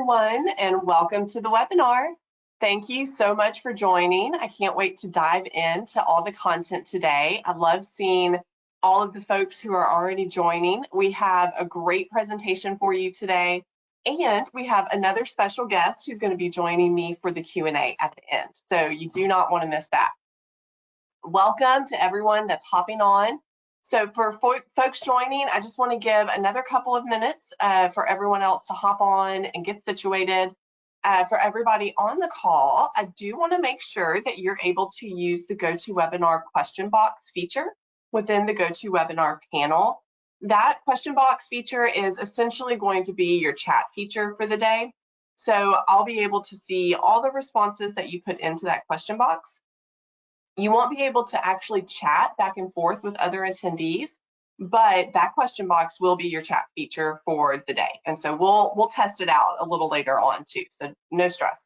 everyone, and welcome to the webinar. Thank you so much for joining. I can't wait to dive into all the content today. I love seeing all of the folks who are already joining. We have a great presentation for you today, and we have another special guest who's going to be joining me for the Q&A at the end, so you do not want to miss that. Welcome to everyone that's hopping on. So for folks joining, I just want to give another couple of minutes for everyone else to hop on and get situated. For everybody on the call, I do want to make sure that you're able to use the GoToWebinar question box feature within the GoToWebinar panel. That question box feature is essentially going to be your chat feature for the day. So I'll be able to see all the responses that you put into that question box. You won't be able to actually chat back and forth with other attendees, but that question box will be your chat feature for the day. And so we'll test it out a little later on too, so no stress.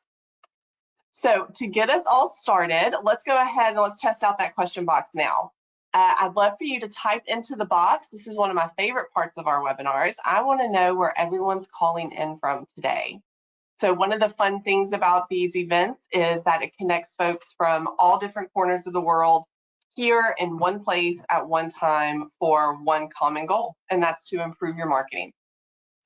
So to get us all started, let's go ahead and let's test out that question box now. I'd love for you to type into the box. This is one of my favorite parts of our webinars. I want to know where everyone's calling in from today. So one of the fun things about these events is that it connects folks from all different corners of the world here in one place at one time for one common goal, and that's to improve your marketing.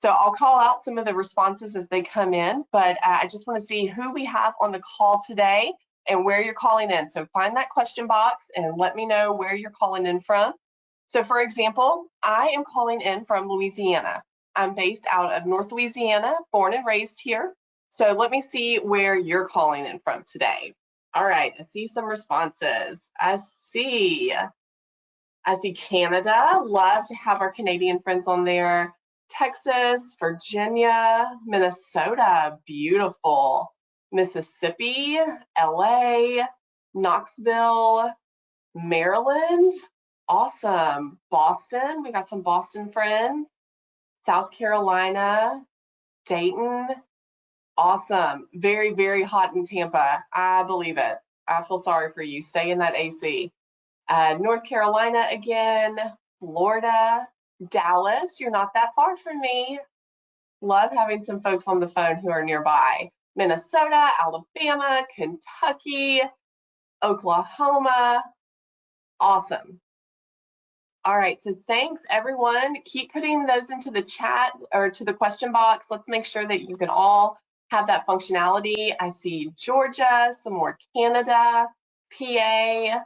So I'll call out some of the responses as they come in, but I just want to see who we have on the call today and where you're calling in. So find that question box and let me know where you're calling in from. So for example, I am calling in from Louisiana. I'm based out of North Louisiana, born and raised here. So let me see where you're calling in from today. All right, I see some responses. I see Canada. Love to have our Canadian friends on there. Texas, Virginia, Minnesota, beautiful. Mississippi, LA, Knoxville, Maryland, awesome. Boston, we got some Boston friends. South Carolina, Dayton, awesome. Very, very hot in Tampa. I believe it. I feel sorry for you. Stay in that AC. North Carolina again, Florida, Dallas. You're not that far from me. Love having some folks on the phone who are nearby. Minnesota, Alabama, Kentucky, Oklahoma. Awesome. All right, so thanks everyone. Keep putting those into the chat or to the question box. Let's make sure that you can all have that functionality. I see Georgia, some more Canada, PA.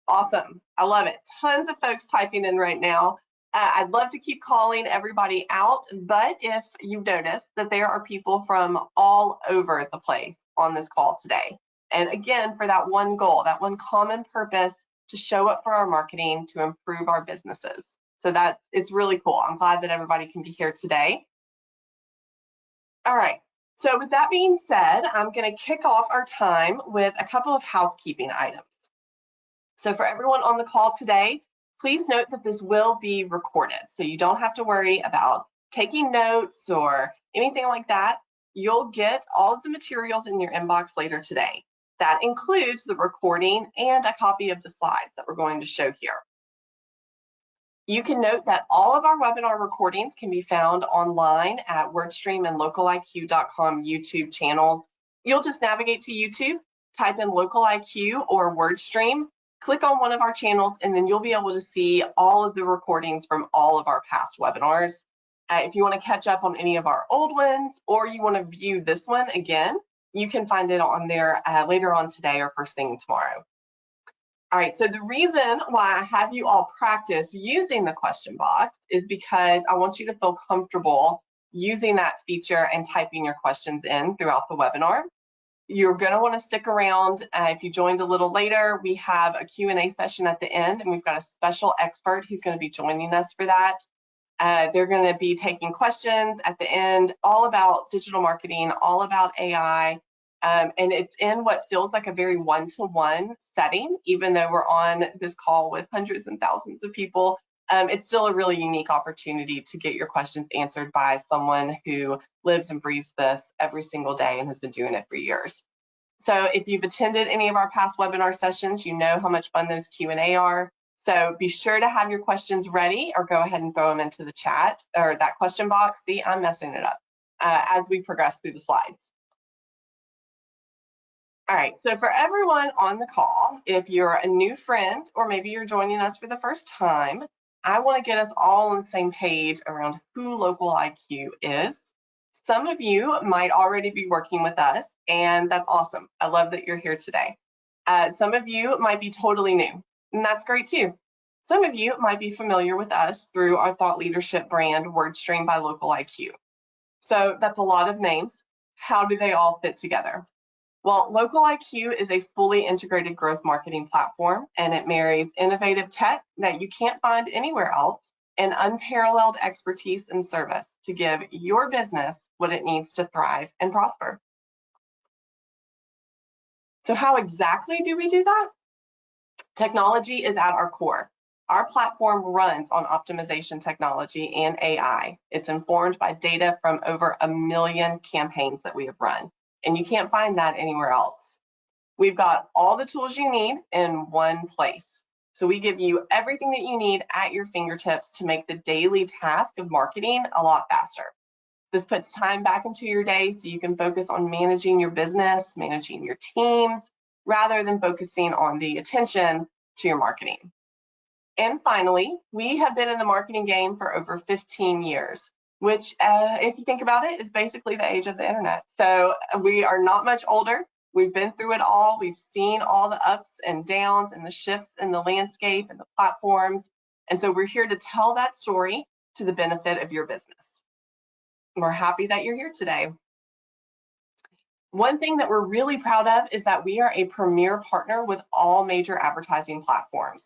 Awesome, I love it. Tons of folks typing in right now. I'd love to keep calling everybody out, but if you've noticed that there are people from all over the place on this call today. And again, for that one goal, that one common purpose, to show up for our marketing to improve our businesses. So it's really cool. I'm glad that everybody can be here today. All right, so with that being said, I'm going to kick off our time with a couple of housekeeping items. So for everyone on the call today, please note that this will be recorded. So you don't have to worry about taking notes or anything like that. You'll get all of the materials in your inbox later today. That includes the recording and a copy of the slides that we're going to show here. You can note that all of our webinar recordings can be found online at WordStream and localiq.com YouTube channels. You'll just navigate to YouTube, type in LocalIQ or WordStream, click on one of our channels, and then you'll be able to see all of the recordings from all of our past webinars. If you want to catch up on any of our old ones, or you want to view this one again, you can find it on there later on today or first thing tomorrow. All right, so the reason why I have you all practice using the question box is because I want you to feel comfortable using that feature and typing your questions in throughout the webinar. You're going to want to stick around. If you joined a little later, we have a Q&A session at the end, and we've got a special expert who's going to be joining us for that. They're going to be taking questions at the end, all about digital marketing, all about AI, and it's in what feels like a very one-to-one setting. Even though we're on this call with hundreds and thousands of people, it's still a really unique opportunity to get your questions answered by someone who lives and breathes this every single day and has been doing it for years. So if you've attended any of our past webinar sessions, you know how much fun those Q&A are. So be sure to have your questions ready, or go ahead and throw them into the chat or that question box. See, I'm messing it up. as we progress through the slides. All right, so for everyone on the call, if you're a new friend or maybe you're joining us for the first time, I want to get us all on the same page around who Local IQ is. Some of you might already be working with us, and that's awesome. I love that you're here today. Some of you might be totally new, and that's great too. Some of you might be familiar with us through our thought leadership brand, WordStream by Local IQ. So that's a lot of names. How do they all fit together? Well, Local IQ is a fully integrated growth marketing platform, and it marries innovative tech that you can't find anywhere else and unparalleled expertise and service to give your business what it needs to thrive and prosper. So how exactly do we do that? Technology is at our core. Our platform runs on optimization technology and AI. It's informed by data from over 1 million campaigns that we have run, and you can't find that anywhere else. We've got all the tools you need in one place. So we give you everything that you need at your fingertips to make the daily task of marketing a lot faster. This puts time back into your day so you can focus on managing your business, managing your teams, rather than focusing on the attention to your marketing. And finally, we have been in the marketing game for over 15 years, which if you think about it, is basically the age of the internet. So we are not much older. We've been through it all. We've seen all the ups and downs and the shifts in the landscape and the platforms. And so we're here to tell that story to the benefit of your business. We're happy that you're here today. One thing that we're really proud of is that we are a premier partner with all major advertising platforms.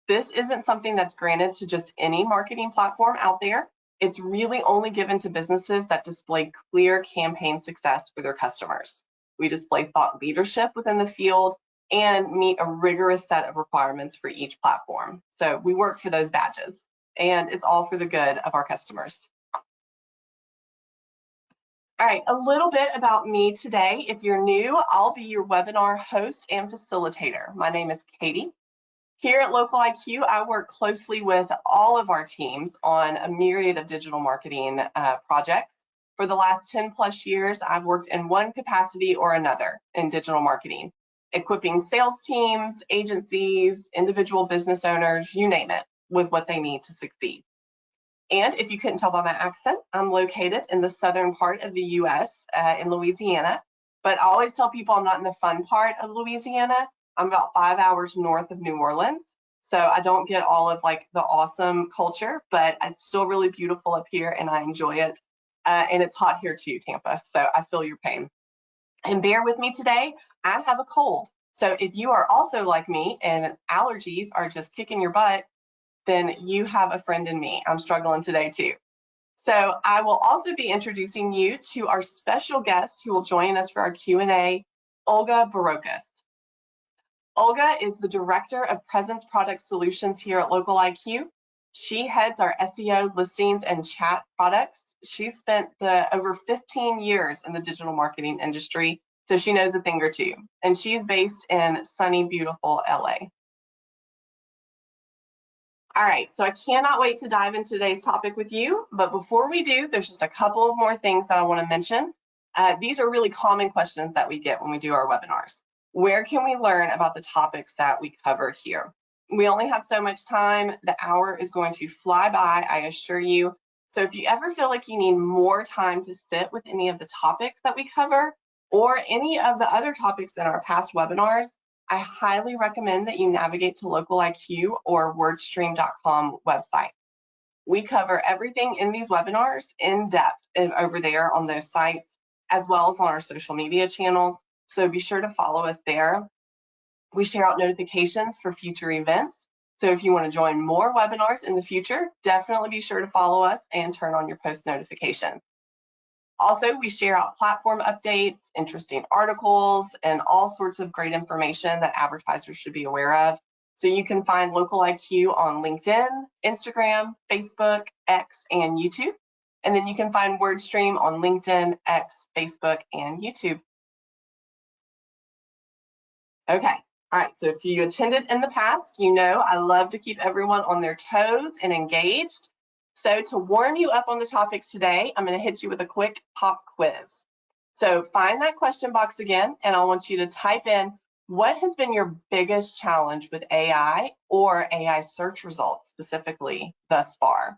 This isn't something that's granted to just any marketing platform out there. It's really only given to businesses that display clear campaign success for their customers. We display thought leadership within the field and meet a rigorous set of requirements for each platform. So we work for those badges, and it's all for the good of our customers. All right, a little bit about me today. If you're new, I'll be your webinar host and facilitator. My name is Katie. Here at Local IQ, I work closely with all of our teams on a myriad of digital marketing projects. For the last 10 plus years, I've worked in one capacity or another in digital marketing, equipping sales teams, agencies, individual business owners, you name it, with what they need to succeed. And if you couldn't tell by my accent, I'm located in the southern part of the US in Louisiana, but I always tell people I'm not in the fun part of Louisiana. I'm about 5 hours north of New Orleans, so I don't get all of like the awesome culture, but it's still really beautiful up here and I enjoy it. And it's hot here too, Tampa, so I feel your pain. And bear with me today, I have a cold. So if you are also like me and allergies are just kicking your butt, then you have a friend in me. I'm struggling today too. So I will also be introducing you to our special guest who will join us for our Q&A, Olga Barokas. Olga is the Director of Presence Product Solutions here at Local IQ. She heads our SEO, listings, and chat products. She's spent over 15 years in the digital marketing industry, so she knows a thing or two. And she's based in sunny, beautiful LA. All right, so I cannot wait to dive into today's topic with you, but before we do, there's just a couple of more things that I want to mention. These are really common questions that we get when we do our webinars. Where can we learn about the topics that we cover here? We only have so much time. The hour is going to fly by, I assure you. So if you ever feel like you need more time to sit with any of the topics that we cover or any of the other topics in our past webinars, I highly recommend that you navigate to Local IQ or wordstream.com website. We cover everything in these webinars in depth and over there on those sites, as well as on our social media channels. So be sure to follow us there. We share out notifications for future events. So if you want to join more webinars in the future, definitely be sure to follow us and turn on your post notifications. Also, we share out platform updates, interesting articles, and all sorts of great information that advertisers should be aware of. So you can find Local IQ on LinkedIn, Instagram, Facebook, X, and YouTube. And then you can find WordStream on LinkedIn, X, Facebook, and YouTube. Okay, all right, so if you attended in the past, you know I love to keep everyone on their toes and engaged. So to warm you up on the topic today, I'm going to hit you with a quick pop quiz. So find that question box again, and I want you to type in what has been your biggest challenge with AI or AI search results specifically thus far.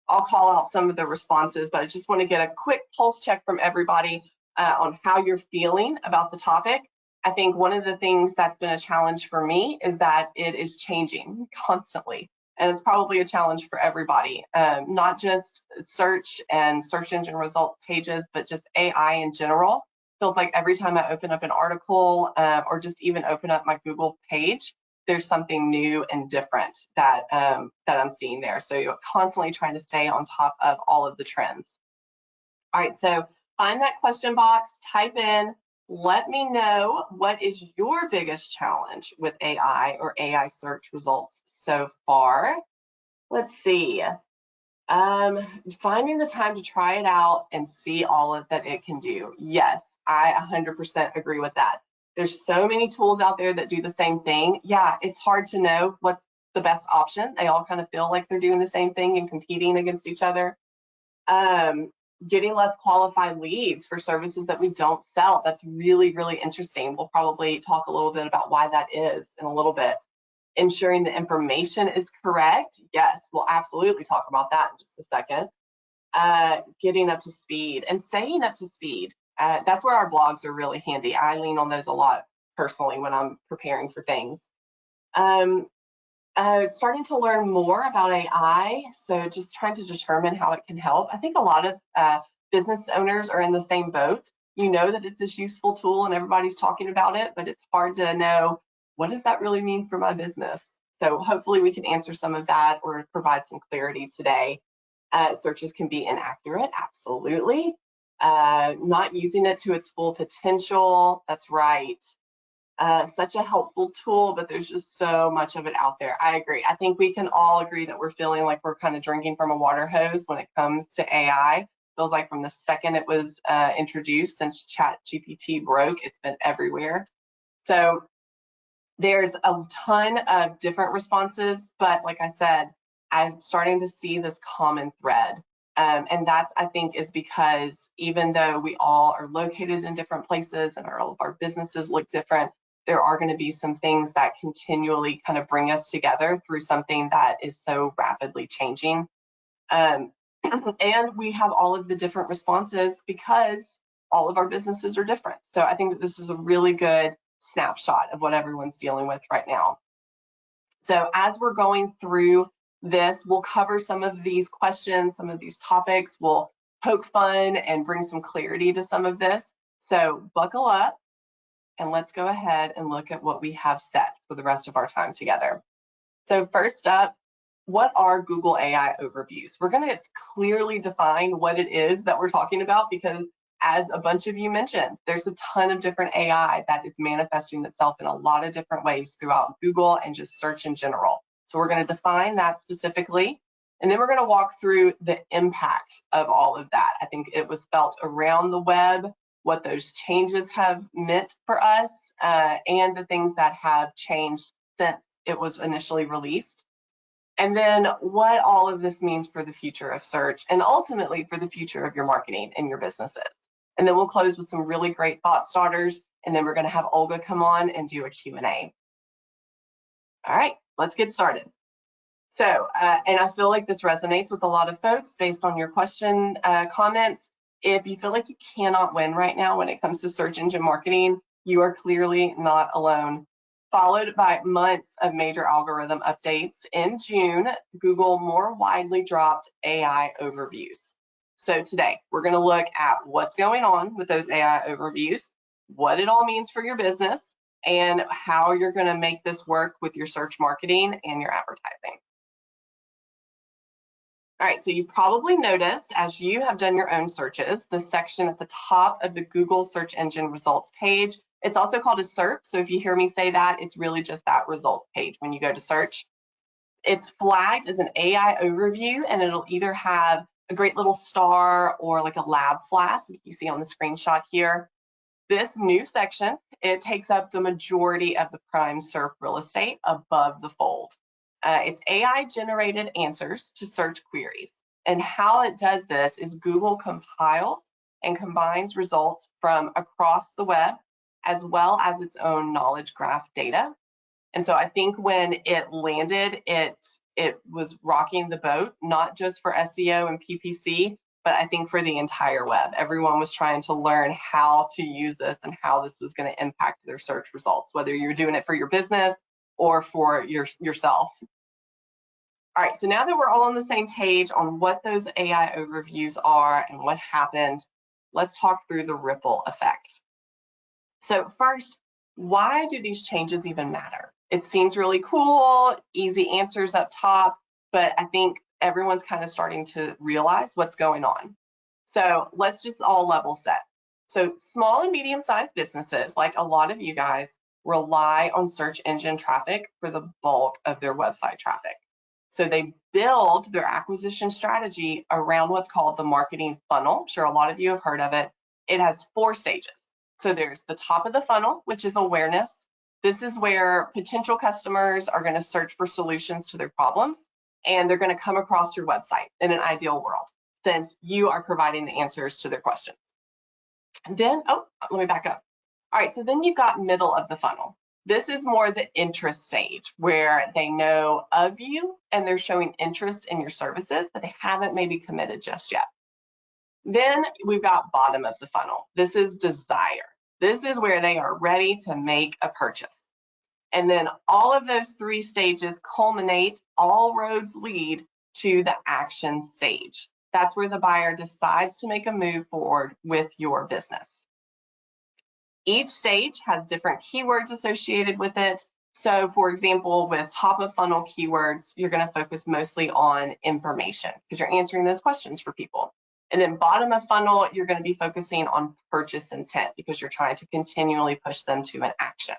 I'll call out some of the responses, but I just want to get a quick pulse check from everybody on how you're feeling about the topic. I think one of the things that's been a challenge for me is that it is changing constantly. And it's probably a challenge for everybody, not just search and search engine results pages, but just AI in general. Feels like every time I open up an article or just even open up my Google page, there's something new and different that I'm seeing there. So you're constantly trying to stay on top of all of the trends. All right, so find that question box, type in, let me know what is your biggest challenge with AI or AI search results so far. Let's see. Finding the time to try it out and see all that it can do. Yes, I 100% agree with that. There's so many tools out there that do the same thing. Yeah, it's hard to know what's the best option. They all kind of feel like they're doing the same thing and competing against each other. Getting less qualified leads for services that we don't sell. That's really, really interesting. We'll probably talk a little bit about why that is in a little bit. Ensuring the information is correct. Yes, we'll absolutely talk about that in just a second. Getting up to speed and staying up to speed. That's where our blogs are really handy. I lean on those a lot personally when I'm preparing for things. Starting to learn more about AI, so just trying to determine how it can help. I think a lot of business owners are in the same boat. You know that it's this useful tool and everybody's talking about it, but it's hard to know, what does that really mean for my business? So hopefully we can answer some of that or provide some clarity today. Searches can be inaccurate, absolutely. Not using it to its full potential, that's right. Such a helpful tool, but there's just so much of it out there. I agree. I think we can all agree that we're feeling like we're kind of drinking from a water hose when it comes to AI. Feels like from the second it was introduced, since ChatGPT broke, it's been everywhere. So there's a ton of different responses, but like I said, I'm starting to see this common thread. And that's, I think, is because even though we all are located in different places and all of our businesses look different, there are going to be some things that continually kind of bring us together through something that is so rapidly changing. And we have all of the different responses because all of our businesses are different. So I think that this is a really good snapshot of what everyone's dealing with right now. So as we're going through this, we'll cover some of these questions, some of these topics. We'll poke fun and bring some clarity to some of this. So buckle up and let's go ahead and look at what we have set for the rest of our time together. So first up, what are Google AI overviews? We're going to clearly define what it is that we're talking about, because as a bunch of you mentioned, there's a ton of different AI that is manifesting itself in a lot of different ways throughout Google and just search in general. So we're going to define that specifically, and then we're going to walk through the impact of all of that. I think it was felt around the web, what those changes have meant for us, and the things that have changed since it was initially released. And then what all of this means for the future of search and ultimately for the future of your marketing and your businesses. And then we'll close with some really great thought starters, and then we're going to have Olga come on and do a Q&A. All right, let's get started. So, and I feel like this resonates with a lot of folks based on your question comments. If you feel like you cannot win right now when it comes to search engine marketing, you are clearly not alone. Followed by months of major algorithm updates, in June, Google more widely dropped AI overviews. So today, we're going to look at what's going on with those AI overviews, what it all means for your business, and how you're going to make this work with your search marketing and your advertising. All right, so you probably noticed as you have done your own searches, the section at the top of the Google search engine results page. It's also called a SERP, so if you hear me say that, it's really just that results page when you go to search. It's flagged as an AI overview, and it'll either have a great little star or like a lab flash, like you see on the screenshot here. This new section, it takes up the majority of the prime SERP real estate above the fold. It's AI-generated answers to search queries. And how it does this is Google compiles and combines results from across the web, as well as its own knowledge graph data. And so I think when it landed, it was rocking the boat, not just for SEO and PPC, but I think for the entire web. Everyone was trying to learn how to use this and how this was going to impact their search results, whether you're doing it for your business or for yourself. All right, so now that we're all on the same page on what those AI overviews are and what happened, let's talk through the ripple effect. So first, why do these changes even matter? It seems really cool, easy answers up top, but I think everyone's kind of starting to realize what's going on. So let's just all level set. So small and medium-sized businesses, like a lot of you guys, rely on search engine traffic for the bulk of their website traffic. So they build their acquisition strategy around what's called the marketing funnel. I'm sure a lot of you have heard of it. It has 4 stages. So there's the top of the funnel, which is awareness. This is where potential customers are going to search for solutions to their problems, and they're going to come across your website in an ideal world, since you are providing the answers to their questions. And then, let me back up. All right, so then you've got middle of the funnel. This is more the interest stage, where they know of you and they're showing interest in your services, but they haven't maybe committed just yet. Then we've got bottom of the funnel. This is desire. This is where they are ready to make a purchase. And then all of those 3 stages culminate, all roads lead to the action stage. That's where the buyer decides to make a move forward with your business. Each stage has different keywords associated with it. So for example, with top of funnel keywords, you're going to focus mostly on information because you're answering those questions for people. And then bottom of funnel, you're going to be focusing on purchase intent because you're trying to continually push them to an action.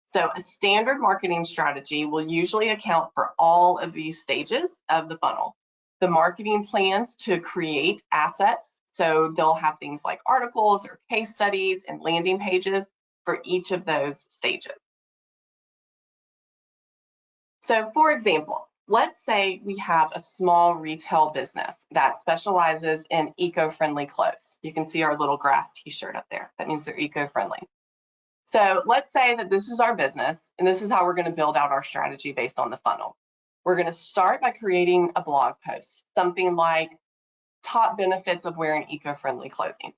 So a standard marketing strategy will usually account for all of these stages of the funnel. The marketing plans to create assets, so they'll have things like articles or case studies and landing pages for each of those stages. So for example, let's say we have a small retail business that specializes in eco-friendly clothes. You can see our little graph t-shirt up there. That means they're eco-friendly. So let's say that this is our business, and this is how we're going to build out our strategy based on the funnel. We're going to start by creating a blog post, something like top benefits of wearing eco-friendly clothing,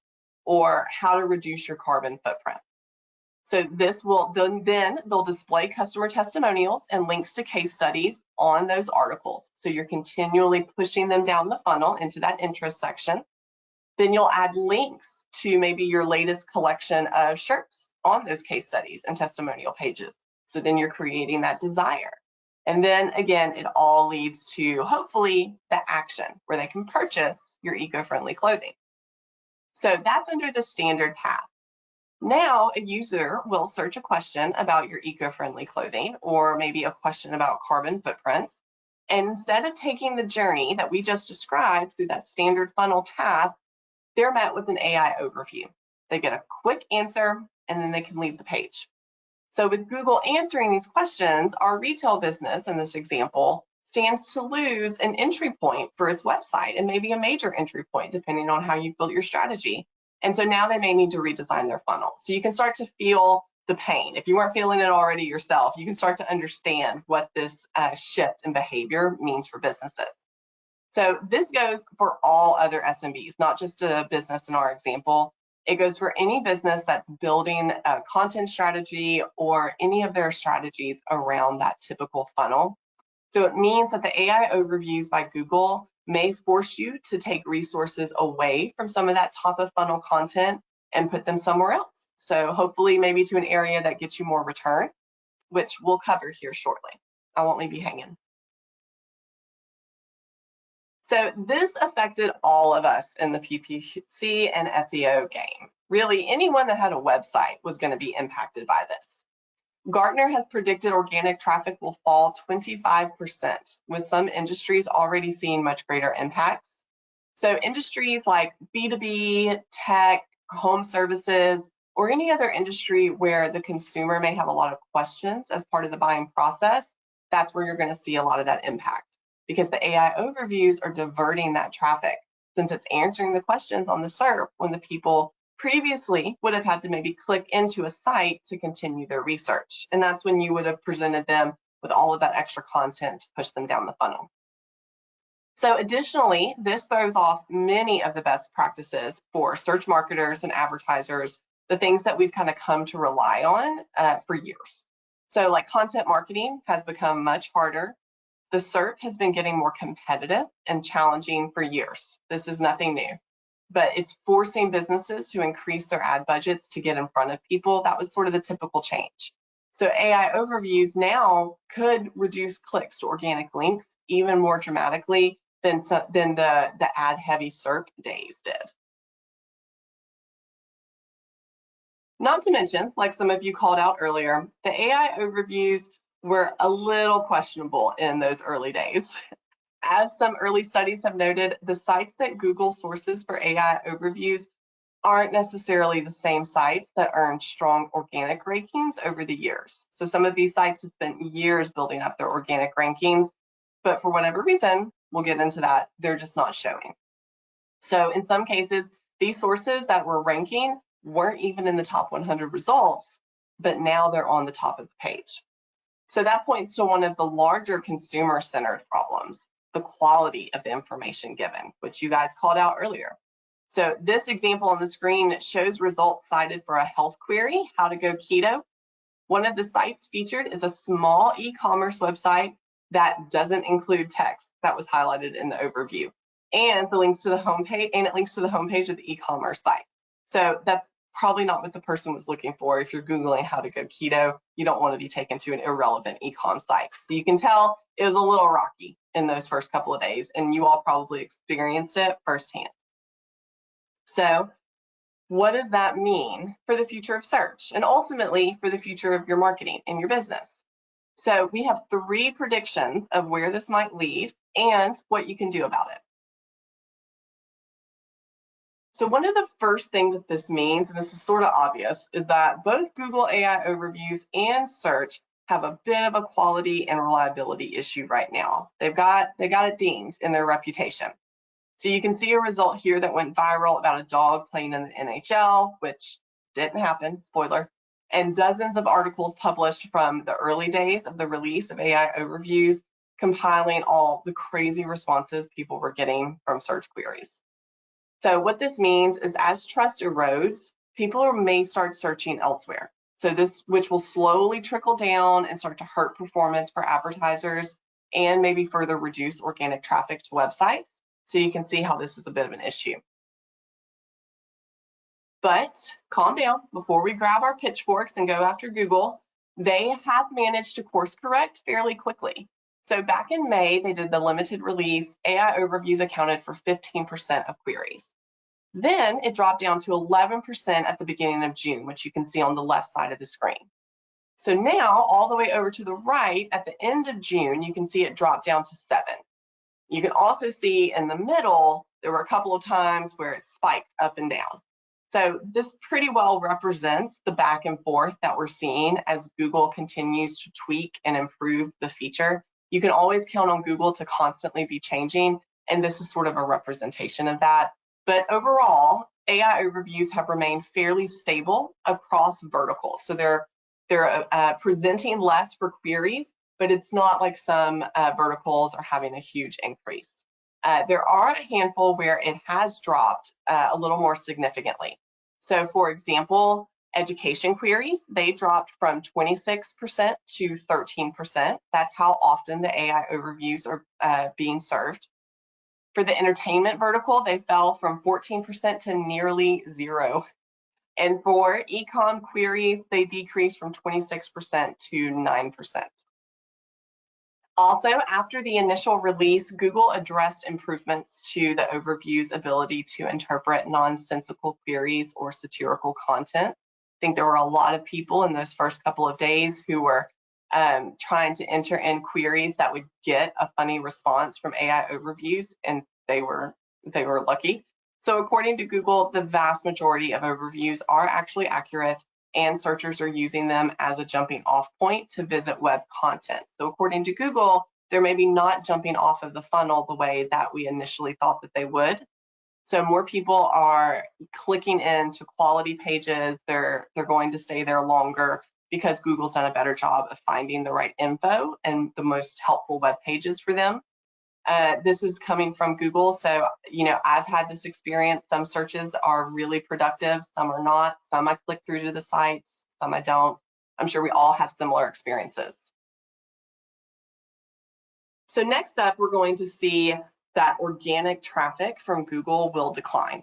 or how to reduce your carbon footprint. So this will then they'll display customer testimonials and links to case studies on those articles. So you're continually pushing them down the funnel into that interest section. Then you'll add links to maybe your latest collection of shirts on those case studies and testimonial pages. So then you're creating that desire. And then again, it all leads to hopefully the action where they can purchase your eco-friendly clothing. So that's under the standard path. Now a user will search a question about your eco-friendly clothing or maybe a question about carbon footprints. And instead of taking the journey that we just described through that standard funnel path, they're met with an AI overview. They get a quick answer and then they can leave the page. So with Google answering these questions, our retail business in this example stands to lose an entry point for its website and maybe a major entry point depending on how you've built your strategy. And so now they may need to redesign their funnel. So you can start to feel the pain. If you weren't feeling it already yourself, you can start to understand what this shift in behavior means for businesses. So this goes for all other SMBs, not just a business in our example. It goes for any business that's building a content strategy or any of their strategies around that typical funnel. So it means that the AI overviews by Google may force you to take resources away from some of that top of funnel content and put them somewhere else. So hopefully maybe to an area that gets you more return, which we'll cover here shortly. I won't leave you hanging. So this affected all of us in the PPC and SEO game. Really, anyone that had a website was going to be impacted by this. Gartner has predicted organic traffic will fall 25%, with some industries already seeing much greater impacts. So industries like B2B, tech, home services, or any other industry where the consumer may have a lot of questions as part of the buying process, that's where you're going to see a lot of that impact. because the AI overviews are diverting that traffic, since it's answering the questions on the SERP when the people previously would have had to maybe click into a site to continue their research. And that's when you would have presented them with all of that extra content to push them down the funnel. So additionally, this throws off many of the best practices for search marketers and advertisers, the things that we've kind of come to rely on for years. So like content marketing has become much harder. The SERP has been getting more competitive and challenging for years. This is nothing new, but it's forcing businesses to increase their ad budgets to get in front of people. That was sort of the typical change. So AI overviews now could reduce clicks to organic links even more dramatically than the ad heavy SERP days did. Not to mention, like some of you called out earlier, the AI overviews were a little questionable in those early days. As some early studies have noted, the sites that Google sources for AI overviews aren't necessarily the same sites that earn strong organic rankings over the years. So some of these sites have spent years building up their organic rankings, but for whatever reason, we'll get into that, they're just not showing. So in some cases, these sources that were ranking weren't even in the top 100 results, but now they're on the top of the page. So that points to one of the larger consumer-centered problems, the quality of the information given, which you guys called out earlier. So this example on the screen shows results cited for a health query, how to go keto. One of the sites featured is a small e-commerce website that doesn't include text that was highlighted in the overview, and the links to the homepage, and it links to the homepage of the e-commerce site. So that's probably not what the person was looking for. If you're Googling how to go keto, you don't want to be taken to an irrelevant e-com site. So you can tell it was a little rocky in those first couple of days, and you all probably experienced it firsthand. So what does that mean for the future of search and ultimately for the future of your marketing and your business? So we have 3 predictions of where this might lead and what you can do about it. So one of the first things that this means, and this is sort of obvious, is that both Google AI overviews and search have a bit of a quality and reliability issue right now. They got it dinged in their reputation. So you can see a result here that went viral about a dog playing in the NHL, which didn't happen, spoiler, and dozens of articles published from the early days of the release of AI overviews, compiling all the crazy responses people were getting from search queries. So what this means is as trust erodes, people may start searching elsewhere. So this, which will slowly trickle down and start to hurt performance for advertisers and maybe further reduce organic traffic to websites. So you can see how this is a bit of an issue. But calm down before we grab our pitchforks and go after Google. They have managed to course correct fairly quickly. So back in May, they did the limited release. AI overviews accounted for 15% of queries. Then it dropped down to 11% at the beginning of June, which you can see on the left side of the screen. So now all the way over to the right at the end of June, you can see it dropped down to 7. You can also see in the middle, there were a couple of times where it spiked up and down. So this pretty well represents the back and forth that we're seeing as Google continues to tweak and improve the feature. You can always count on Google to constantly be changing, and this is sort of a representation of that. But overall, AI overviews have remained fairly stable across verticals. So they're presenting less for queries, but it's not like some verticals are having a huge increase. There are a handful where it has dropped a little more significantly. So for example, education queries, they dropped from 26% to 13%. That's how often the AI overviews are being served. For the entertainment vertical, they fell from 14% to nearly 0. And for e-com queries, they decreased from 26% to 9%. Also, after the initial release, Google addressed improvements to the overview's ability to interpret nonsensical queries or satirical content. I think there were a lot of people in those first couple of days who were trying to enter in queries that would get a funny response from AI overviews, and they were lucky. So according to Google, the vast majority of overviews are actually accurate, and searchers are using them as a jumping off point to visit web content. So according to Google, they're maybe not jumping off of the funnel the way that we initially thought that they would. So more people are clicking into quality pages. They're going to stay there longer because Google's done a better job of finding the right info and the most helpful web pages for them. This is coming from Google, so I've had this experience. Some searches are really productive, some are not. Some I click through to the sites, some I don't. I'm sure we all have similar experiences. So next up, we're going to see that organic traffic from Google will decline.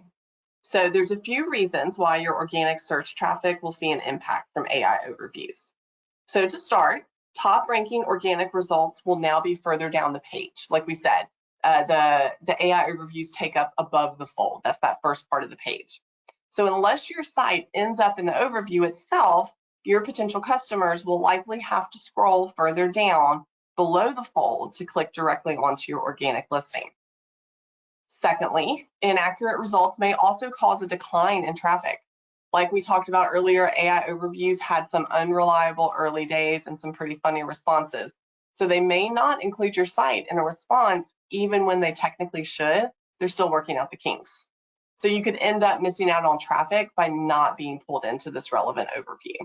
So there's a few reasons why your organic search traffic will see an impact from AI overviews. So to start, top ranking organic results will now be further down the page. Like we said, the AI overviews take up above the fold. That's that first part of the page. So unless your site ends up in the overview itself, your potential customers will likely have to scroll further down below the fold to click directly onto your organic listing. Secondly, inaccurate results may also cause a decline in traffic. Like we talked about earlier, AI overviews had some unreliable early days and some pretty funny responses. So they may not include your site in a response even when they technically should. They're still working out the kinks. So you could end up missing out on traffic by not being pulled into this relevant overview.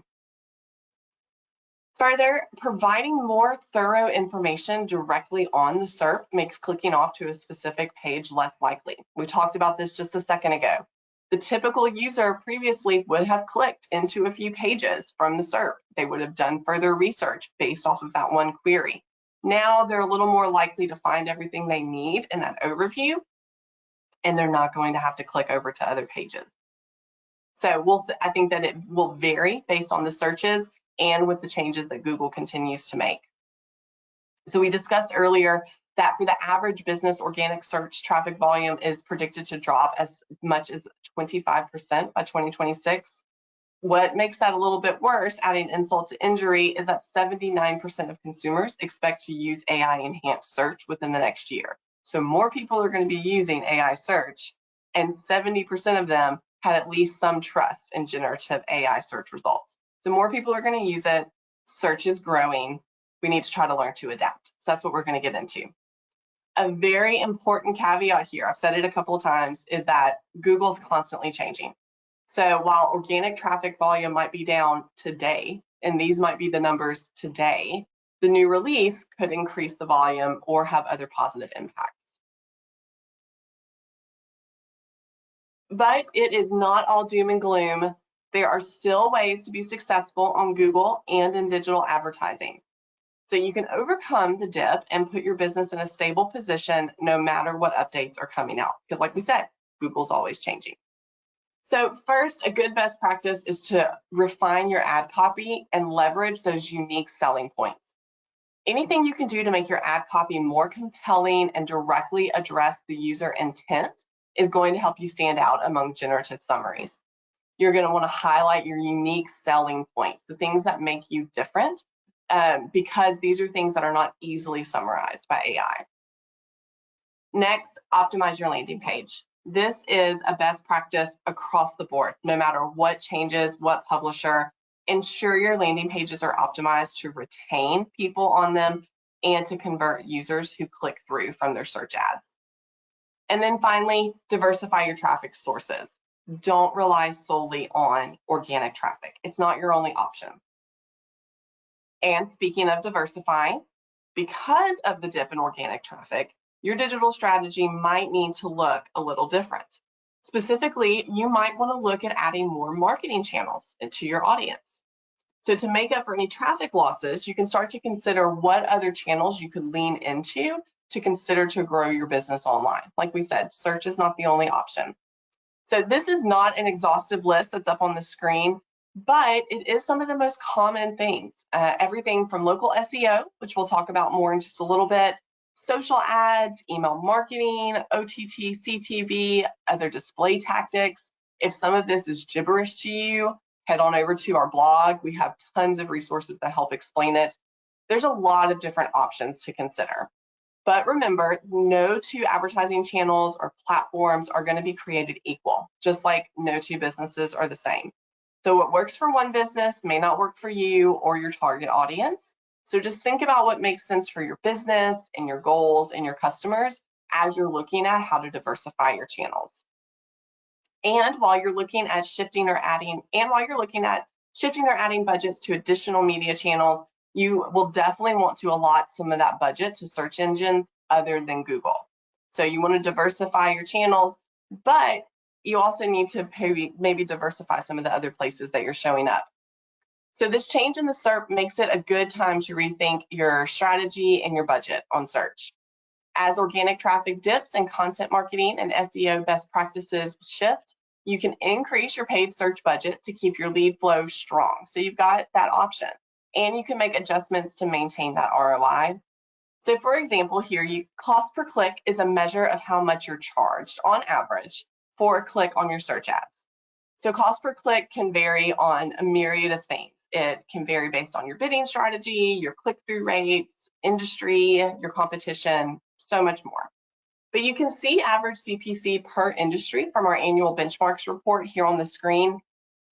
Further, providing more thorough information directly on the SERP makes clicking off to a specific page less likely. We talked about this just a second ago. The typical user previously would have clicked into a few pages from the SERP. They would have done further research based off of that one query. Now they're a little more likely to find everything they need in that overview, and they're not going to have to click over to other pages. So I think that it will vary based on the searches and with the changes that Google continues to make. So we discussed earlier that for the average business, organic search traffic volume is predicted to drop as much as 25% by 2026. What makes that a little bit worse, adding insult to injury, is that 79% of consumers expect to use AI enhanced search within the next year. So more people are going to be using AI search, and 70% of them had at least some trust in generative AI search results. So more people are going to use it. Search is growing. We need to try to learn to adapt. So that's what we're going to get into. A very important caveat here, I've said it a couple of times, is that Google's constantly changing. So while organic traffic volume might be down today, and these might be the numbers today, the new release could increase the volume or have other positive impacts. But it is not all doom and gloom. There are still ways to be successful on Google and in digital advertising. So you can overcome the dip and put your business in a stable position no matter what updates are coming out. Because like we said, Google's always changing. So first, a good best practice is to refine your ad copy and leverage those unique selling points. Anything you can do to make your ad copy more compelling and directly address the user intent is going to help you stand out among generative summaries. You're going to want to highlight your unique selling points, the things that make you different, because these are things that are not easily summarized by AI. Next, optimize your landing page. This is a best practice across the board, no matter what changes, what publisher. Ensure your landing pages are optimized to retain people on them and to convert users who click through from their search ads. And then finally, diversify your traffic sources. Don't rely solely on organic traffic. It's not your only option. And speaking of diversifying, because of the dip in organic traffic, your digital strategy might need to look a little different. Specifically, you might want to look at adding more marketing channels into your audience. So to make up for any traffic losses, you can start to consider what other channels you could lean into to consider to grow your business online. Like we said, search is not the only option. So this is not an exhaustive list that's up on the screen, but it is some of the most common things. Everything from local SEO, which we'll talk about more in just a little bit, social ads, email marketing, OTT, CTV, other display tactics. If some of this is gibberish to you, head on over to our blog. We have tons of resources that help explain it. There's a lot of different options to consider. But remember, no two advertising channels or platforms are going to be created equal, just like no two businesses are the same. So what works for one business may not work for you or your target audience. So just think about what makes sense for your business and your goals and your customers as you're looking at how to diversify your channels. And while you're looking at shifting or adding budgets to additional media channels, you will definitely want to allot some of that budget to search engines other than Google. So you want to diversify your channels, but you also need to maybe diversify some of the other places that you're showing up. So this change in the SERP makes it a good time to rethink your strategy and your budget on search. As organic traffic dips and content marketing and SEO best practices shift, you can increase your paid search budget to keep your lead flow strong. So you've got that option, and you can make adjustments to maintain that ROI. So for example, here, cost per click is a measure of how much you're charged on average for a click on your search ads. So cost per click can vary on a myriad of things. It can vary based on your bidding strategy, your click-through rates, industry, your competition, so much more. But you can see average CPC per industry from our annual benchmarks report here on the screen.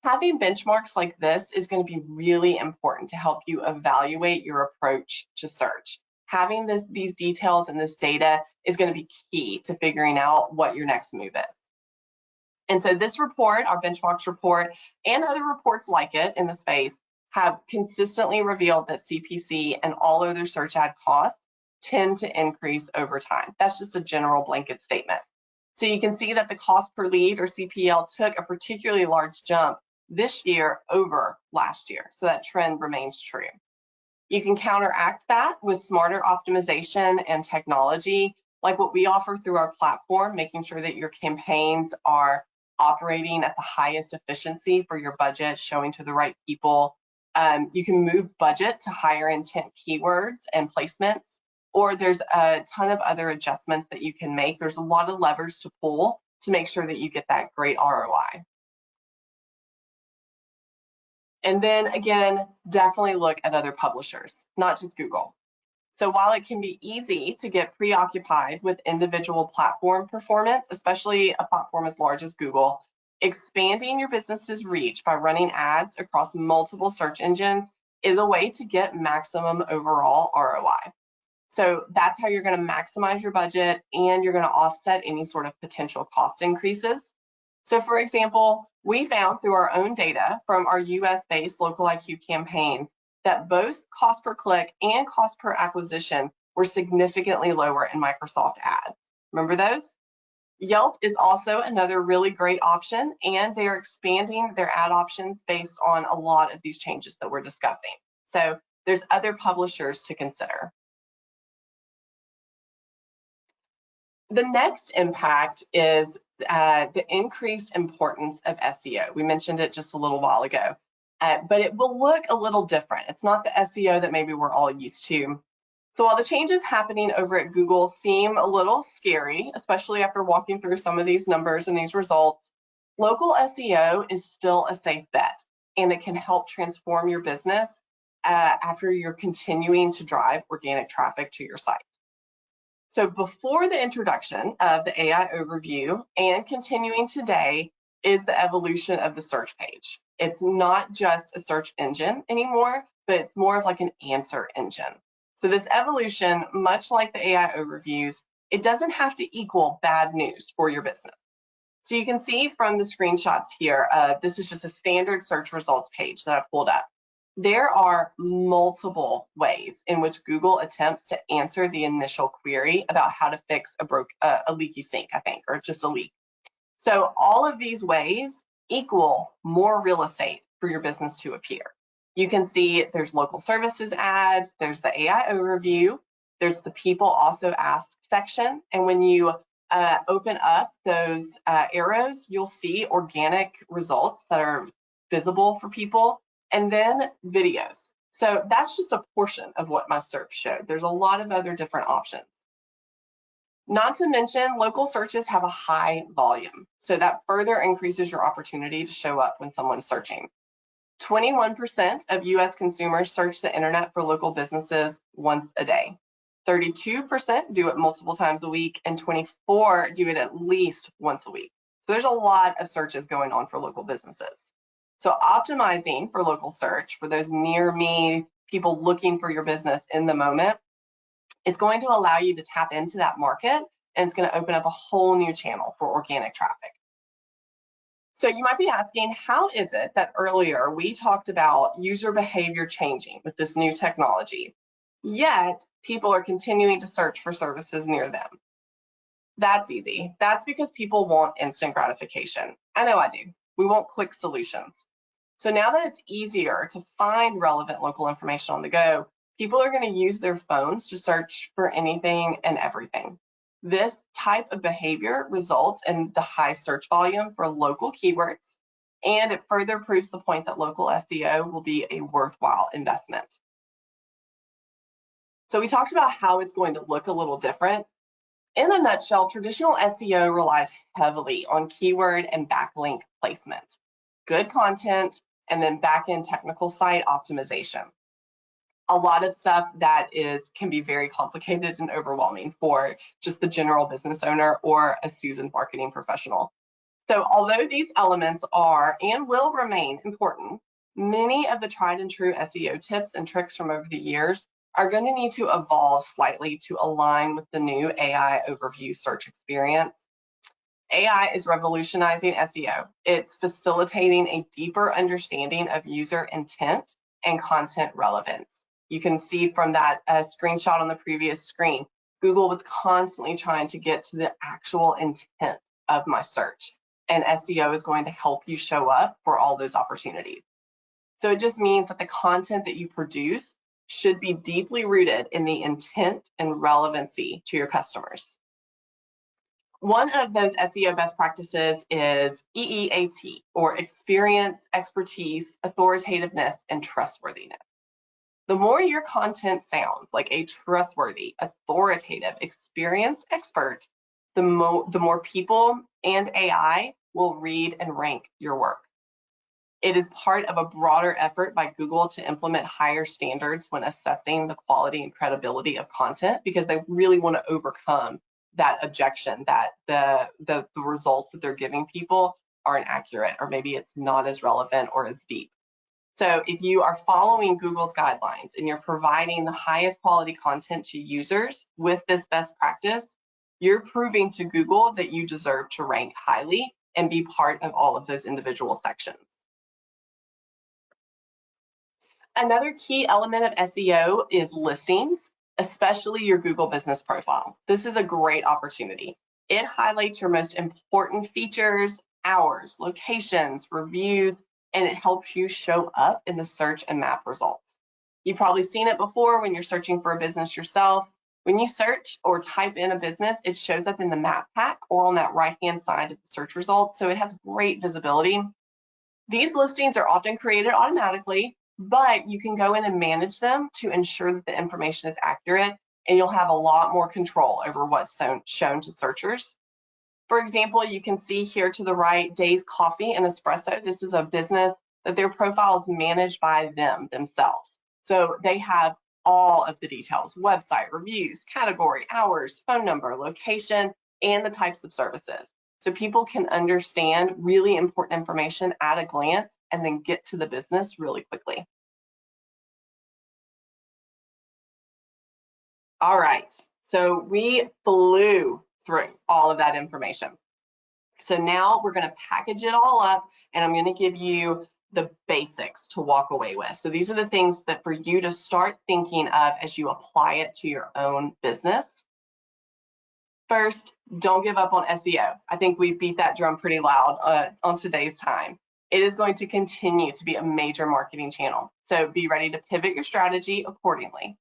Having benchmarks like this is going to be really important to help you evaluate your approach to search. Having these details and this data is going to be key to figuring out what your next move is. And so this report, our benchmarks report, and other reports like it in the space have consistently revealed that CPC and all other search ad costs tend to increase over time. That's just a general blanket statement. So you can see that the cost per lead, or CPL, took a particularly large jump this year over last year. So that trend remains true. You can counteract that with smarter optimization and technology, like what we offer through our platform, making sure that your campaigns are operating at the highest efficiency for your budget, showing to the right people. You can move budget to higher intent keywords and placements, or there's a ton of other adjustments that you can make. There's a lot of levers to pull to make sure that you get that great ROI. And then again, definitely look at other publishers, not just Google. So while it can be easy to get preoccupied with individual platform performance, especially a platform as large as Google, expanding your business's reach by running ads across multiple search engines is a way to get maximum overall ROI. So that's how you're going to maximize your budget, and you're going to offset any sort of potential cost increases. So for example, we found through our own data from our US-based Local IQ campaigns that both cost per click and cost per acquisition were significantly lower in Microsoft Ads. Remember those? Yelp is also another really great option, and they are expanding their ad options based on a lot of these changes that we're discussing. So there's other publishers to consider. The next impact is the increased importance of SEO. We mentioned it just a little while ago, but it will look a little different. It's not the SEO that maybe we're all used to. So while the changes happening over at Google seem a little scary, especially after walking through some of these numbers and these results, local SEO is still a safe bet, and it can help transform your business after you're continuing to drive organic traffic to your site. So before the introduction of the AI overview and continuing today is the evolution of the search page. It's not just a search engine anymore, but it's more of like an answer engine. So this evolution, much like the AI overviews, it doesn't have to equal bad news for your business. So you can see from the screenshots here, this is just a standard search results page that I pulled up. There are multiple ways in which Google attempts to answer the initial query about how to fix a leaky sink, I think, or just a leak. So all of these ways equal more real estate for your business to appear. You can see there's local services ads, there's the AI overview, there's the people also ask section, and when you open up those arrows, you'll see organic results that are visible for people, and then videos. So that's just a portion of what my search showed. There's a lot of other different options. Not to mention, local searches have a high volume, so that further increases your opportunity to show up when someone's searching. 21% of US consumers search the internet for local businesses once a day. 32% do it multiple times a week, and 24% do it at least once a week. So there's a lot of searches going on for local businesses. So optimizing for local search for those near me, people looking for your business in the moment, it's going to allow you to tap into that market, and it's going to open up a whole new channel for organic traffic. So you might be asking, how is it that earlier we talked about user behavior changing with this new technology, yet people are continuing to search for services near them? That's easy. That's because people want instant gratification. I know I do. We want quick solutions. So now that it's easier to find relevant local information on the go, people are going to use their phones to search for anything and everything. This type of behavior results in the high search volume for local keywords, and it further proves the point that local SEO will be a worthwhile investment. So we talked about how it's going to look a little different. In a nutshell, traditional SEO relies heavily on keyword and backlink placement, good content, and then back-end technical site optimization. A lot of stuff that can be very complicated and overwhelming for just the general business owner or a seasoned marketing professional. So although these elements are and will remain important, many of the tried and true SEO tips and tricks from over the years are going to need to evolve slightly to align with the new AI overview search experience. AI is revolutionizing SEO. It's facilitating a deeper understanding of user intent and content relevance. You can see from that screenshot on the previous screen, Google was constantly trying to get to the actual intent of my search, and SEO is going to help you show up for all those opportunities. So it just means that the content that you produce should be deeply rooted in the intent and relevancy to your customers. One of those SEO best practices is EEAT, or experience, expertise, authoritativeness, and trustworthiness. The more your content sounds like a trustworthy, authoritative, experienced expert, the more people and AI will read and rank your work. It is part of a broader effort by Google to implement higher standards when assessing the quality and credibility of content, because they really want to overcome that objection that the results that they're giving people aren't accurate, or maybe it's not as relevant or as deep. So if you are following Google's guidelines and you're providing the highest quality content to users with this best practice, you're proving to Google that you deserve to rank highly and be part of all of those individual sections. Another key element of SEO is listings, especially your Google business profile. This is a great opportunity. It highlights your most important features, hours, locations, reviews, and it helps you show up in the search and map results. You've probably seen it before when you're searching for a business yourself. When you search or type in a business, it shows up in the map pack or on that right-hand side of the search results, so it has great visibility. These listings are often created automatically, but you can go in and manage them to ensure that the information is accurate, and you'll have a lot more control over what's shown to searchers. For example, you can see here to the right, Days Coffee and Espresso. This is a business that their profile is managed by themselves. So they have all of the details: website, reviews, category, hours, phone number, location, and the types of services. So people can understand really important information at a glance and then get to the business really quickly. All right, so we flew through all of that information. So now we're going to package it all up, and I'm going to give you the basics to walk away with. So these are the things that for you to start thinking of as you apply it to your own business. First, don't give up on SEO. I think we beat that drum pretty loud on today's time. It is going to continue to be a major marketing channel, so be ready to pivot your strategy accordingly.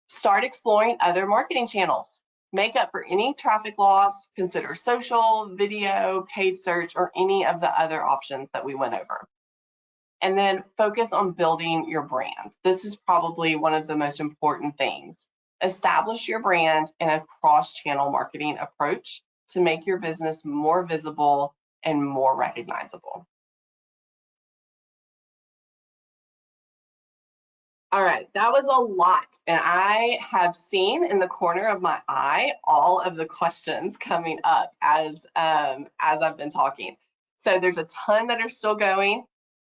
Start exploring other marketing channels. Make up for any traffic loss. Consider social, video, paid search, or any of the other options that we went over. And then focus on building your brand. This is probably one of the most important things. Establish your brand in a cross-channel marketing approach to make your business more visible and more recognizable. All right, that was a lot, and I have seen in the corner of my eye all of the questions coming up as I've been talking. So there's a ton that are still going.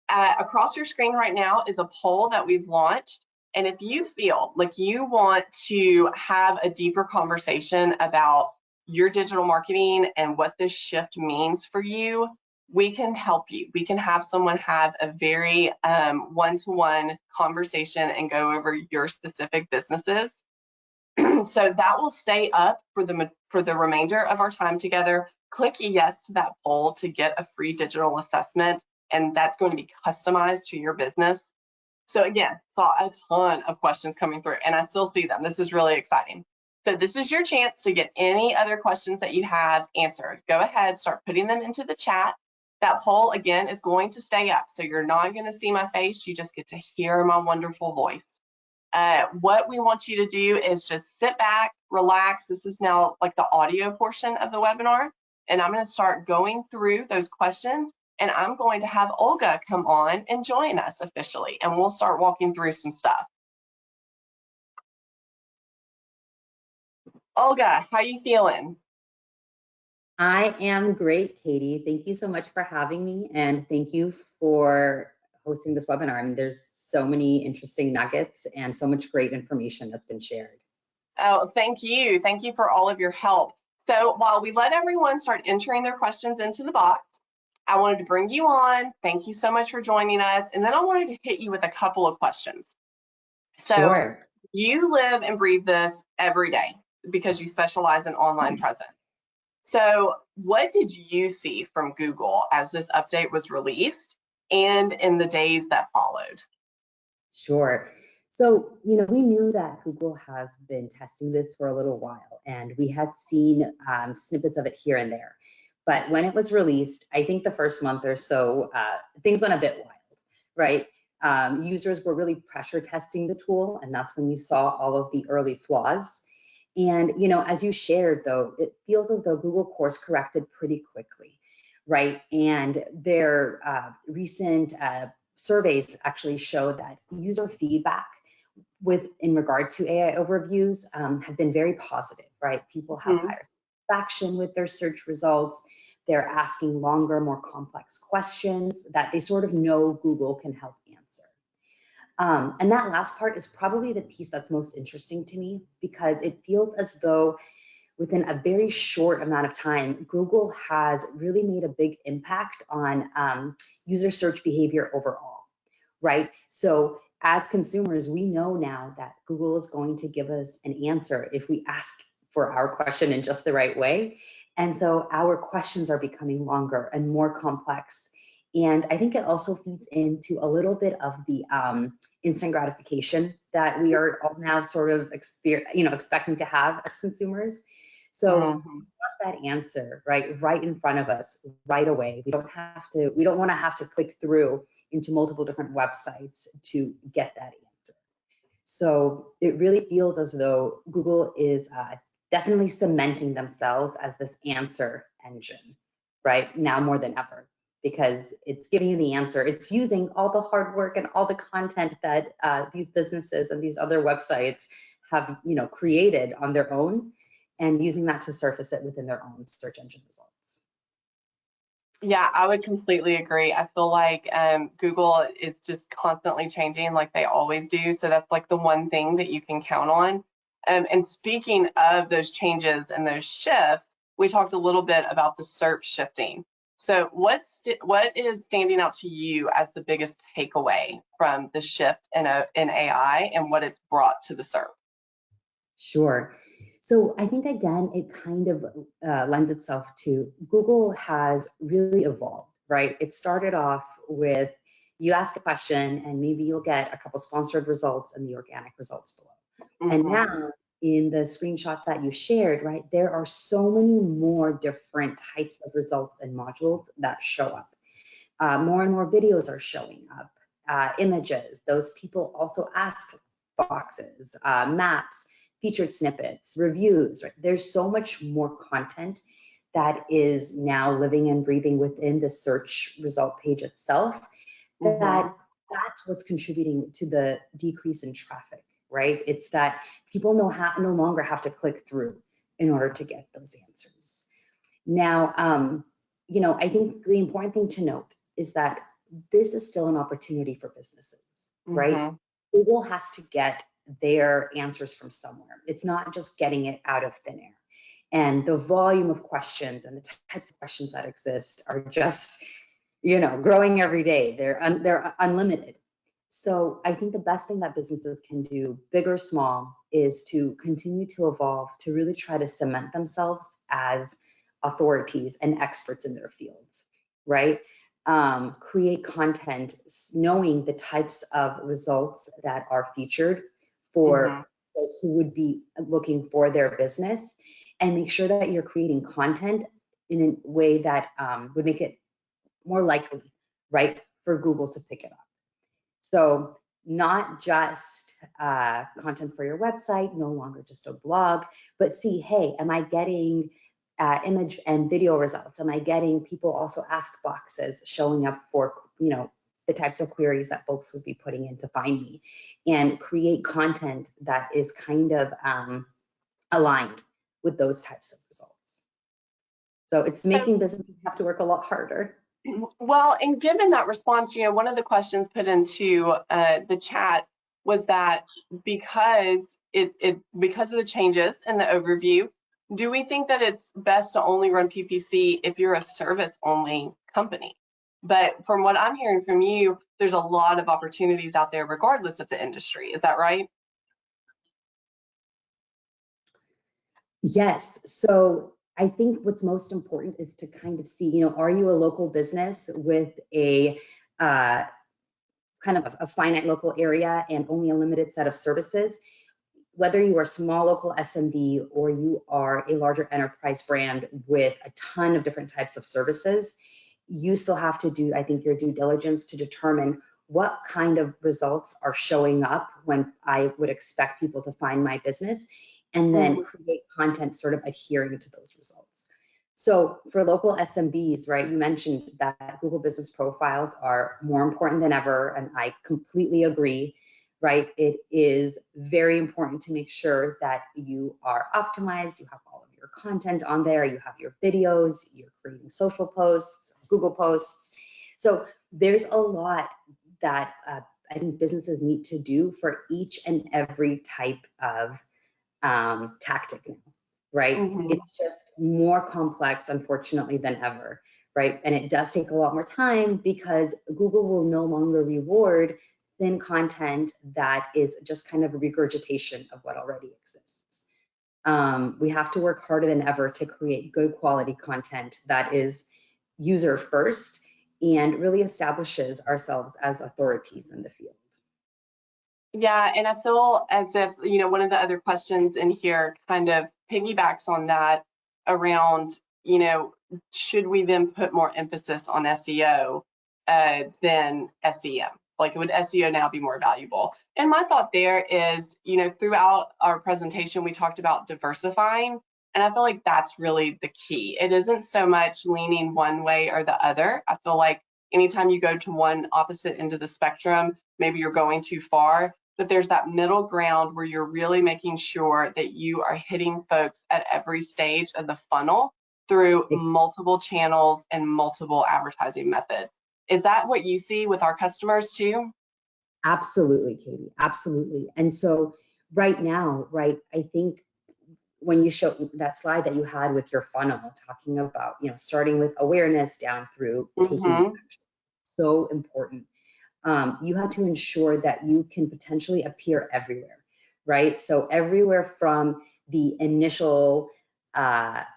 Across your screen right now is a poll that we've launched. And if you feel like you want to have a deeper conversation about your digital marketing and what this shift means for you, we can help you. We can have someone have a very one-to-one conversation and go over your specific businesses. So that will stay up for the remainder of our time together. Click yes to that poll to get a free digital assessment, and that's going to be customized to your business. So again, saw a ton of questions coming through, and I still see them. This is really exciting. So this is your chance to get any other questions that you have answered. Go ahead, start putting them into the chat. That poll, again, is going to stay up. So you're not going to see my face. You just get to hear my wonderful voice. What we want you to do is just sit back, relax. This is now like the audio portion of the webinar, and I'm going to start going through those questions, and I'm going to have Olga come on and join us officially, and we'll start walking through some stuff. Olga, how you feeling? I am great, Katie. Thank you so much for having me, and thank you for hosting this webinar. I mean, there's so many interesting nuggets and so much great information that's been shared. Oh, thank you. Thank you for all of your help. So while we let everyone start entering their questions into the box, I wanted to bring you on. Thank you so much for joining us. And then I wanted to hit you with a couple of questions. So Sure. You live and breathe this every day because you specialize in online presence. So what did you see from Google as this update was released and in the days that followed? Sure. So, we knew that Google has been testing this for a little while, and we had seen snippets of it here and there. But when it was released, I think the first month or so, things went a bit wild, right? Users were really pressure testing the tool, and that's when you saw all of the early flaws. And, as you shared, though, it feels as though Google course corrected pretty quickly, right? And their recent surveys actually show that user feedback in regard to AI overviews have been very positive, right? People have higher satisfaction with their search results. They're asking longer, more complex questions that they sort of know Google can help answer. And that last part is probably the piece that's most interesting to me, because it feels as though within a very short amount of time, Google has really made a big impact on user search behavior overall, right? So as consumers, we know now that Google is going to give us an answer if we ask for our question in just the right way. And so our questions are becoming longer and more complex. And I think it also feeds into a little bit of the instant gratification that we are all now sort of expecting to have as consumers. So we want that answer right in front of us right away. We don't want to have to click through into multiple different websites to get that answer. So it really feels as though Google is definitely cementing themselves as this answer engine, right? Now more than ever, because it's giving you the answer. It's using all the hard work and all the content that these businesses and these other websites have, created on their own, and using that to surface it within their own search engine results. Yeah, I would completely agree. I feel like Google is just constantly changing like they always do. So that's like the one thing that you can count on. And speaking of those changes and those shifts, we talked a little bit about the SERP shifting. So what is standing out to you as the biggest takeaway from the shift in AI and what it's brought to the SERP? Sure. So I think, again, it kind of lends itself to Google has really evolved, right? It started off with you ask a question and maybe you'll get a couple sponsored results and the organic results below. And now in the screenshot that you shared, right, there are so many more different types of results and modules that show up. More and more videos are showing up, images. Those people also ask boxes, maps, featured snippets, reviews, right? There's so much more content that is now living and breathing within the search result page itself, that's what's contributing to the decrease in traffic, right? It's that people no longer have to click through in order to get those answers. Now, I think the important thing to note is that this is still an opportunity for businesses, right? Google has to get their answers from somewhere. It's not just getting it out of thin air. And the volume of questions and the types of questions that exist are just, growing every day. They're unlimited. So I think the best thing that businesses can do, big or small, is to continue to evolve, to really try to cement themselves as authorities and experts in their fields, right? Create content knowing the types of results that are featured Mm-hmm. for folks who would be looking for their business, and make sure that you're creating content in a way that would make it more likely, right, for Google to pick it up. So not just content for your website, no longer just a blog, but see, hey, am I getting image and video results? Am I getting people also ask boxes showing up for, the types of queries that folks would be putting in to find me? And create content that is kind of aligned with those types of results. So it's So, making businesses have to work a lot harder. well, and given that response, one of the questions put into the chat was that because because of the changes in the overview, do we think that it's best to only run PPC if you're a service only company? But from what I'm hearing from you, there's a lot of opportunities out there regardless of the industry. Is that right? Yes. So I think what's most important is to kind of see, are you a local business with a kind of a finite local area and only a limited set of services? Whether you are a small local SMB or you are a larger enterprise brand with a ton of different types of services, you still have to do, I think, your due diligence to determine what kind of results are showing up when I would expect people to find my business, and then create content sort of adhering to those results. So for local SMBs, right, you mentioned that Google Business Profiles are more important than ever, and I completely agree, right? It is very important to make sure that you are optimized, you have all of your content on there, you have your videos, you're creating social posts, Google posts. So there's a lot that I think businesses need to do for each and every type of tactic now, right? Mm-hmm. It's just more complex, unfortunately, than ever, right? And it does take a lot more time because Google will no longer reward thin content that is just kind of a regurgitation of what already exists. We have to work harder than ever to create good quality content that is user first and really establishes ourselves as authorities in the field. Yeah, and I feel as if, one of the other questions in here kind of piggybacks on that around, should we then put more emphasis on SEO than SEM? Like, would SEO now be more valuable? And my thought there is, throughout our presentation, we talked about diversifying, and I feel like that's really the key. It isn't so much leaning one way or the other. I feel like anytime you go to one opposite end of the spectrum, maybe you're going too far, but there's that middle ground where you're really making sure that you are hitting folks at every stage of the funnel through multiple channels and multiple advertising methods. Is that what you see with our customers too? Absolutely, Katie, absolutely. And so right now, right, I think when you show that slide that you had with your funnel talking about, starting with awareness down through taking Mm-hmm. action, so important. You have to ensure that you can potentially appear everywhere, right? So everywhere from the initial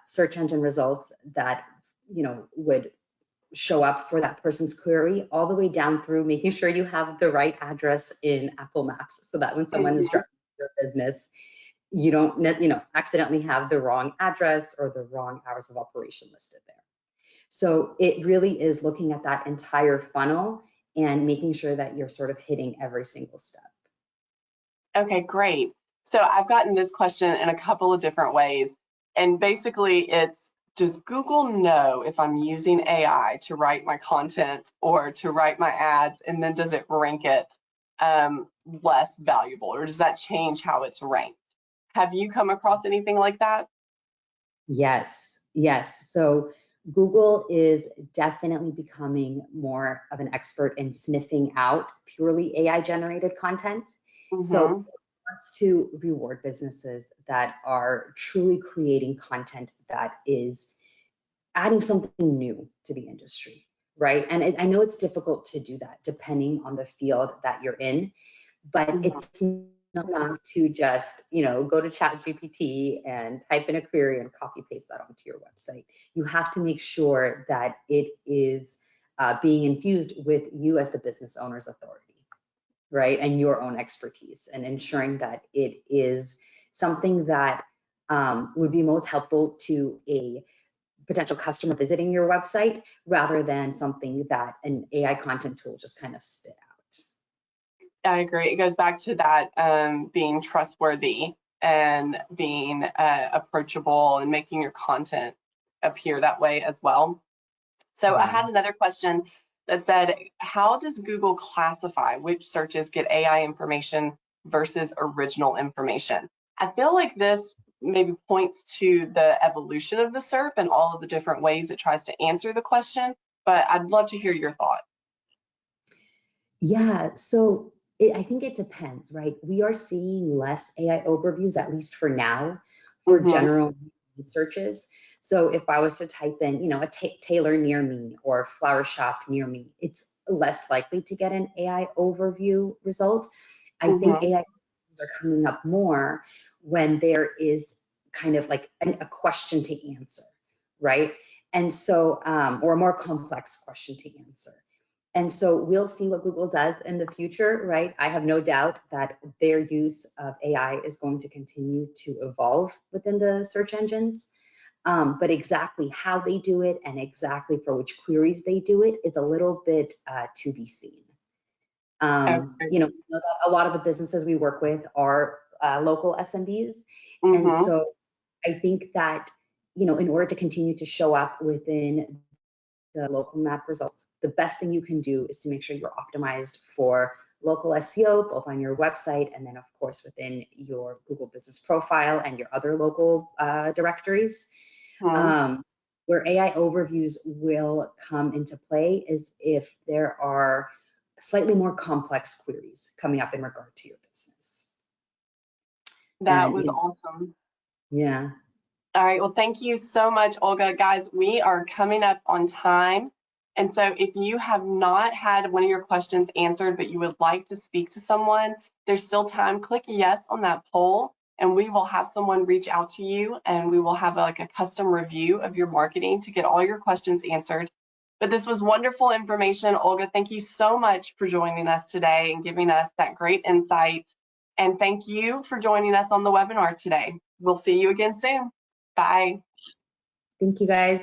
search engine results that, would show up for that person's query, all the way down through making sure you have the right address in Apple Maps so that when someone is Mm-hmm. driving your business, you don't, accidentally have the wrong address or the wrong hours of operation listed there. So it really is looking at that entire funnel and making sure that you're sort of hitting every single step. Okay, great. So I've gotten this question in a couple of different ways. And basically it's, does Google know if I'm using AI to write my content or to write my ads? And then does it rank it less valuable, or does that change how it's ranked? Have you come across anything like that? Yes, yes. So Google is definitely becoming more of an expert in sniffing out purely AI generated content. So Mm-hmm. it wants to reward businesses that are truly creating content that is adding something new to the industry, right? And I know it's difficult to do that depending on the field that you're in, but Mm-hmm. it's not enough to just, go to ChatGPT and type in a query and copy paste that onto your website. You have to make sure that it is being infused with you as the business owner's authority, right? And your own expertise, and ensuring that it is something that would be most helpful to a potential customer visiting your website, rather than something that an AI content tool just kind of spit out. I agree. It goes back to that being trustworthy and being approachable and making your content appear that way as well. So I Yeah. had another question that said, how does Google classify which searches get AI information versus original information? I feel like this maybe points to the evolution of the SERP and all of the different ways it tries to answer the question, but I'd love to hear your thought. Yeah, so I think it depends, right? We are seeing less AI overviews, at least for now, for Mm-hmm. general searches. So if I was to type in, a tailor near me or flower shop near me, it's less likely to get an AI overview result. I think Mm-hmm. AI are coming up more when there is kind of like a question to answer, right? And so, or a more complex question to answer. And so we'll see what Google does in the future, right? I have no doubt that their use of AI is going to continue to evolve within the search engines. But exactly how they do it and exactly for which queries they do it is a little bit to be seen. Okay. We know that a lot of the businesses we work with are local SMBs. And Mm-hmm. so I think that, in order to continue to show up within the local map results, the best thing you can do is to make sure you're optimized for local SEO, both on your website and then, of course, within your Google business profile and your other local directories. Where AI overviews will come into play is if there are slightly more complex queries coming up in regard to your business. That And was awesome. yeah. All right, well, thank you so much, Olga. Guys, we are coming up on time. And so if you have not had one of your questions answered, but you would like to speak to someone, there's still time. Click yes on that poll, and we will have someone reach out to you, and we will have like a custom review of your marketing to get all your questions answered. But this was wonderful information. Olga, thank you so much for joining us today and giving us that great insight. And thank you for joining us on the webinar today. We'll see you again soon. Bye. Thank you, guys.